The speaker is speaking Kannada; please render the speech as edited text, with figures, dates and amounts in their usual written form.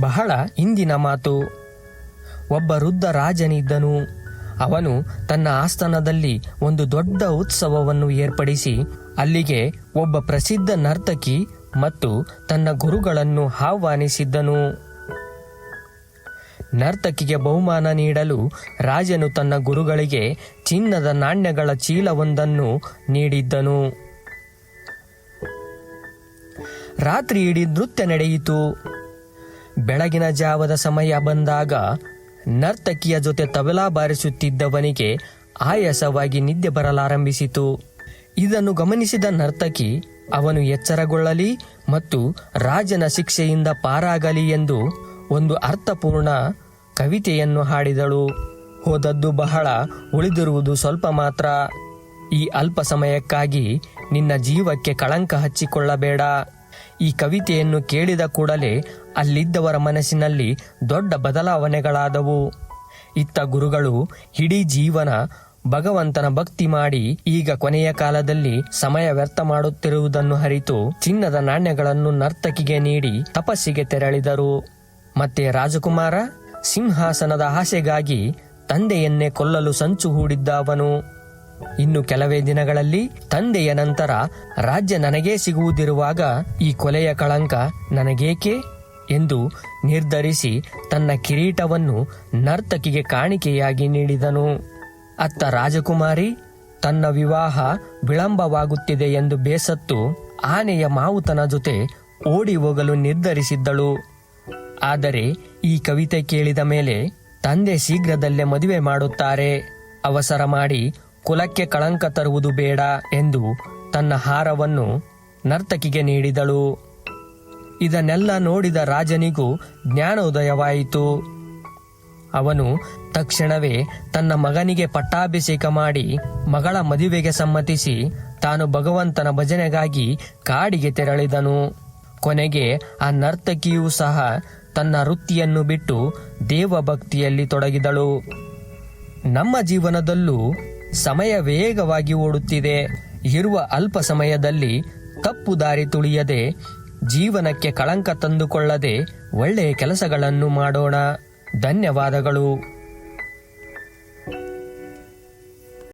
ಬಹಳ ಹಿಂದಿನ ಮಾತು. ಒಬ್ಬ ವೃದ್ಧ ರಾಜನಿದ್ದನು. ಅವನು ತನ್ನ ಆಸ್ಥಾನದಲ್ಲಿ ಒಂದು ದೊಡ್ಡ ಉತ್ಸವವನ್ನು ಏರ್ಪಡಿಸಿ ಅಲ್ಲಿಗೆ ಒಬ್ಬ ಪ್ರಸಿದ್ಧ ನರ್ತಕಿ ಮತ್ತು ತನ್ನ ಗುರುಗಳನ್ನು ಆಹ್ವಾನಿಸಿದ್ದನು. ನರ್ತಕಿಗೆ ಬಹುಮಾನ ನೀಡಲು ರಾಜನು ತನ್ನ ಗುರುಗಳಿಗೆ ಚಿನ್ನದ ನಾಣ್ಯಗಳ ಚೀಲವೊಂದನ್ನು ನೀಡಿದ್ದನು. ರಾತ್ರಿ ಇಡೀ ನೃತ್ಯ ನಡೆಯಿತು. ಬೆಳಗಿನ ಜಾವದ ಸಮಯ ಬಂದಾಗ ನರ್ತಕಿಯ ಜೊತೆ ತಬಲಾ ಬಾರಿಸುತ್ತಿದ್ದವನಿಗೆ ಆಯಾಸವಾಗಿ ನಿದ್ದೆ ಬರಲಾರಂಭಿಸಿತು. ಇದನ್ನು ಗಮನಿಸಿದ ನರ್ತಕಿ ಅವನು ಎಚ್ಚರಗೊಳ್ಳಲಿ ಮತ್ತು ರಾಜನ ಶಿಕ್ಷೆಯಿಂದ ಪಾರಾಗಲಿ ಎಂದು ಒಂದು ಅರ್ಥಪೂರ್ಣ ಕವಿತೆಯನ್ನು ಹಾಡಿದಳು. ಹೋದದ್ದು ಬಹಳ, ಉಳಿದಿರುವುದು ಸ್ವಲ್ಪ ಮಾತ್ರ. ಈ ಅಲ್ಪ ಸಮಯಕ್ಕಾಗಿ ನಿನ್ನ ಜೀವಕ್ಕೆ ಕಳಂಕ ಹಚ್ಚಿಕೊಳ್ಳಬೇಡ. ಈ ಕವಿತೆಯನ್ನು ಕೇಳಿದ ಕೂಡಲೇ ಅಲ್ಲಿದ್ದವರ ಮನಸ್ಸಿನಲ್ಲಿ ದೊಡ್ಡ ಬದಲಾವಣೆಗಳಾದವು. ಇತ್ತ ಗುರುಗಳು ಇಡೀ ಜೀವನ ಭಗವಂತನ ಭಕ್ತಿ ಮಾಡಿ ಈಗ ಕೊನೆಯ ಕಾಲದಲ್ಲಿ ಸಮಯ ವ್ಯರ್ಥ ಮಾಡುತ್ತಿರುವುದನ್ನು ಅರಿತು ಚಿನ್ನದ ನಾಣ್ಯಗಳನ್ನು ನರ್ತಕಿಗೆ ನೀಡಿ ತಪಸ್ಸಿಗೆ ತೆರಳಿದರು. ಮತ್ತೆ ರಾಜಕುಮಾರ ಸಿಂಹಾಸನದ ಆಸೆಗಾಗಿ ತಂದೆಯನ್ನೇ ಕೊಲ್ಲಲು ಸಂಚು ಹೂಡಿದ್ದ ಅವನು. ಇನ್ನು ಕೆಲವೇ ದಿನಗಳಲ್ಲಿ ತಂದೆಯ ನಂತರ ರಾಜ್ಯ ನನಗೇ ಸಿಗುವುದಿರುವಾಗ ಈ ಕೊಲೆಯ ಕಳಂಕ ನನಗೇಕೆ ಎಂದು ನಿರ್ಧರಿಸಿ ತನ್ನ ಕಿರೀಟವನ್ನು ನರ್ತಕಿಗೆ ಕಾಣಿಕೆಯಾಗಿ ನೀಡಿದನು. ಅತ್ತ ರಾಜಕುಮಾರಿ ತನ್ನ ವಿವಾಹ ವಿಳಂಬವಾಗುತ್ತಿದೆ ಎಂದು ಬೇಸತ್ತು ಆನೆಯ ಮಾವುತನ ಜೊತೆ ಓಡಿ ಹೋಗಲು ನಿರ್ಧರಿಸಿದ್ದಳು. ಆದರೆ ಈ ಕವಿತೆ ಕೇಳಿದ ಮೇಲೆ ತಂದೆ ಶೀಘ್ರದಲ್ಲೇ ಮದುವೆ ಮಾಡುತ್ತಾರೆ, ಅವಸರ ಮಾಡಿ ಕುಲಕ್ಕೆ ಕಳಂಕ ತರುವುದು ಬೇಡ ಎಂದು ತನ್ನ ಹಾರವನ್ನು ನರ್ತಕಿಗೆ ನೀಡಿದಳು. ಇದನ್ನೆಲ್ಲ ನೋಡಿದ ರಾಜನಿಗೂ ಜ್ಞಾನೋದಯವಾಯಿತು. ಅವನು ತಕ್ಷಣವೇ ತನ್ನ ಮಗನಿಗೆ ಪಟ್ಟಾಭಿಷೇಕ ಮಾಡಿ ಮಗಳ ಮದುವೆಗೆ ಸಮ್ಮತಿಸಿ ತಾನು ಭಗವಂತನ ಭಜನೆಗಾಗಿ ಕಾಡಿಗೆ ತೆರಳಿದನು. ಕೊನೆಗೆ ಆ ನರ್ತಕಿಯೂ ಸಹ ತನ್ನ ವೃತ್ತಿಯನ್ನು ಬಿಟ್ಟು ದೇವಭಕ್ತಿಯಲ್ಲಿ ತೊಡಗಿದಳು. ನಮ್ಮ ಜೀವನದಲ್ಲೂ ಸಮಯ ವೇಗವಾಗಿ ಓಡುತ್ತಿದೆ. ಇರುವ ಅಲ್ಪ ಸಮಯದಲ್ಲಿ ತಪ್ಪು ದಾರಿ ತುಳಿಯದೆ, ಜೀವನಕ್ಕೆ ಕಳಂಕ ತಂದುಕೊಳ್ಳದೆ ಒಳ್ಳೆಯ ಕೆಲಸಗಳನ್ನು ಮಾಡೋಣ. ಧನ್ಯವಾದಗಳು.